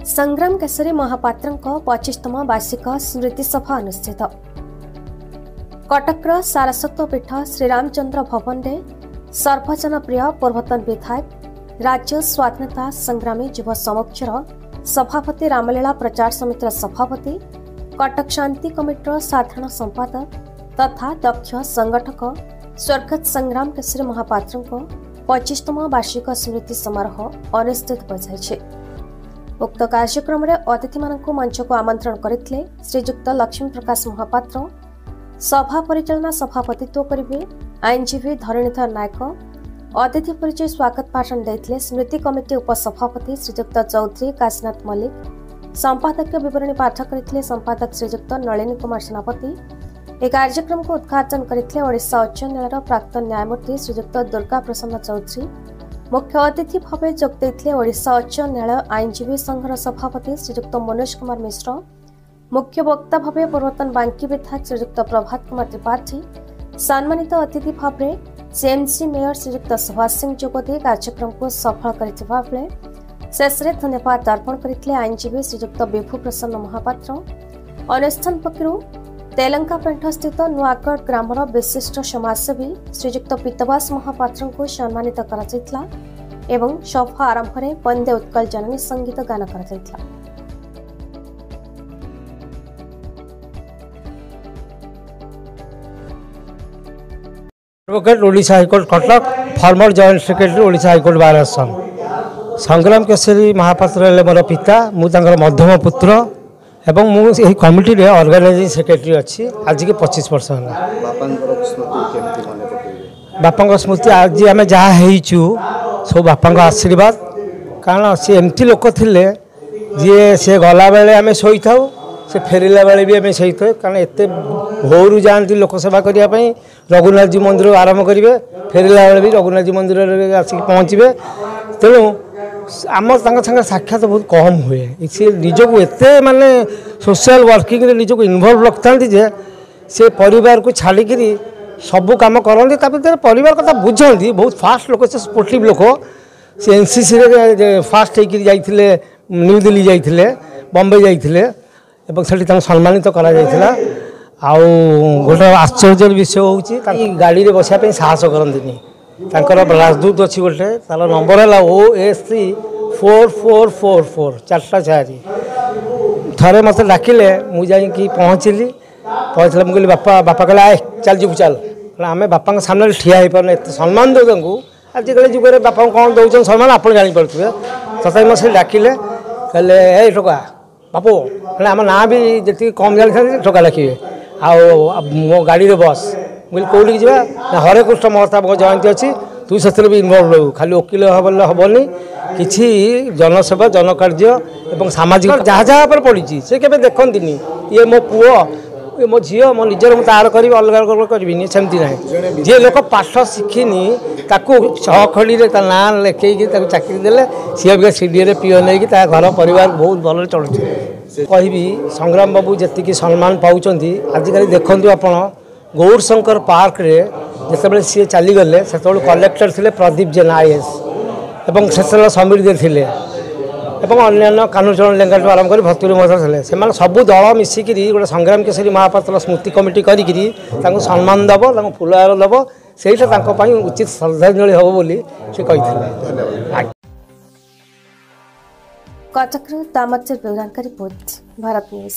संग्राम केसरी महापात्रଙ୍କ 25तम वार्षिक स्मृति सभा अनुष्ठित। कटकर सारस्वत पीठ श्रीरामचंद्र भवन रे सर्वजन प्रिय पूर्वतन विधायक राज्य स्वाधीनता संग्रामी युव समक्षर सभापति रामलीला प्रचार समितिर सभापति कटक शांति कमिटर साधारण संपादक तथा दक्ष संगठक स्वर्गत संग्राम केसरी महापात्रଙ୍କ 25तम वार्षिक स्मृति समारोह अनुष्ठित हो। उक्त कार्यक्रम में अतिथि मानक मंच को आमंत्रण करथिले श्रीजुक्त लक्ष्मी प्रकाश महापात्र, सभा परिचालना सभापतित्व करेंगे आईनजीवी धरणीधर नायक, अतिथि परिचय स्वागत भाषण देथिले स्मृति कमिटी उपसभापति श्रीजुक्त चौधरी काशीनाथ मल्लिक, संपादकीय विवरणी पाठ करथिले संपादक श्रीजुक्त नलिनी कुमार सेनापति। एक कार्यक्रम को उद्घाटन करथिले ओडिशा उच्च न्यायालय प्राक्तन न्यायमूर्ति श्रीजुक्त दुर्गा प्रसन्न चौधरी। मुख्य अतिथि भाव जोग देथिले ओडिशा उच्च न्यायालय आईनजीवी संघर सभापति श्रीजुक्त मनोज कुमार मिश्र। मुख्य वक्ता भाव पूर्वतन बांकी विधायक श्रीजुक्त प्रभात कुमार त्रिपाठी। सम्मानित अतिथि भाव सीएमसी मेयर श्रीजुक्त सुभाष सिंह जोगदे कार्यक्रम को सफल करथिबा बेले शेष धन्यवाद अर्पण करथिले आईनजीवी श्रीजुक्त विभू प्रसन्न महापात्र। अनुष्ठान पक्षरु तेलंगापेंठ स्थित नुआगढ़ ग्रामर विशिष्ट समाजसेवी श्रीजुक्त पीतवास महापात्र को सम्मानित करा एवं सभा आरंभ में वंदे उत्कल जननी संगीत गान करा। Advocate Odisha high court Cuttack, farmer joint secretary Odisha high court bar आसन। संग्राम केसरी महापात्र मोर पिता, मुझे मध्यम पुत्र एवं मुझे कमिटी रे ऑर्गेनाइजिंग सेक्रेटरी अच्छी आज के 25 वर्ष है। बापा स्मृति आज आम जहाँ सब बापा आशीर्वाद, कारण सी एमती लोक थे जी सी गला बेले आम शोई था, से फेरला बेले भी आम शोई था, कारण एत भोरू जाती लोक सेवा करने रघुनाथ जी मंदिर आरंभ करेंगे, फेरला बेले भी रघुनाथ जी मंदिर आसिक पहुँचे। तेणु आम संगे साक्षात बहुत कम हुए। सी निजक एत माने सोशल वर्किंग निजक इनवल्व रखता से परिवार को छाड़िकी सबू कम करते, परिवार कथा बुझाती। बहुत फास्ट लोक से स्पोर्टिव लोक, से एनसीसी रे फास्ट होकर जाइए, न्यू दिल्ली जाइए, बम्बे जाइए, से सम्मानित करा गोटे आश्चर्य विषय हूँ गाड़ी में बसापी साहस करती। राजदूत अच्छी गोटे तार नंबर है OSC 4444 4 थे मत डाकिले मुझे पहुँचली मुझे बापा कहला आए चल जीव चल। आम बापा सामने ठिया हो पारे, एत सम्मान दो आजिकल जुगे बापा कौन दौरान सम्मान आप जापे। तथा मुझे डाकिले कहले ए टोका बापू आम ना भी जी कम जानी था टोका डाकिए मो गाड़ी रे बस। मुझे कौटी जा हरे कृष्ण महताब जयंती अच्छी, तू से भी इनवल्व रहू, खाली वकिल हेनी कि जनसेवा जनकार्य और सामाजिक जहाँ जहाँ पर पड़ी से केवे देखती ये मो पुओ ये मो झी मो निजर मुझे तार करी अलग करी सेमती ना। जी लोक पाठ शिखिनी सहखड़ी ना लेखी चाकरी देले सी भी सीडीए पीओ नहीं घर परिवार बहुत भल चलुचे। कहि संग्राम बाबू जी सम्मान पाँच आजिकल देखु आपण गौरशंकर पार्क रे जिते सी चलीगले से कलेक्टर थे प्रदीप जेन IAS एवं से समीर दे थे अन्य कानूचरण लेंगाठू आरंभ कर भतुरी महतो से सबू दल मिसिक गोटे संग्राम केसरी महापात्र स्मृति कमिटी करी सम्मान दब फुलहार दब से उचित श्रद्धांजलि हम बोली से कही। कटक दामोदर बेउरांका रिपोर्ट, भारत न्यूज।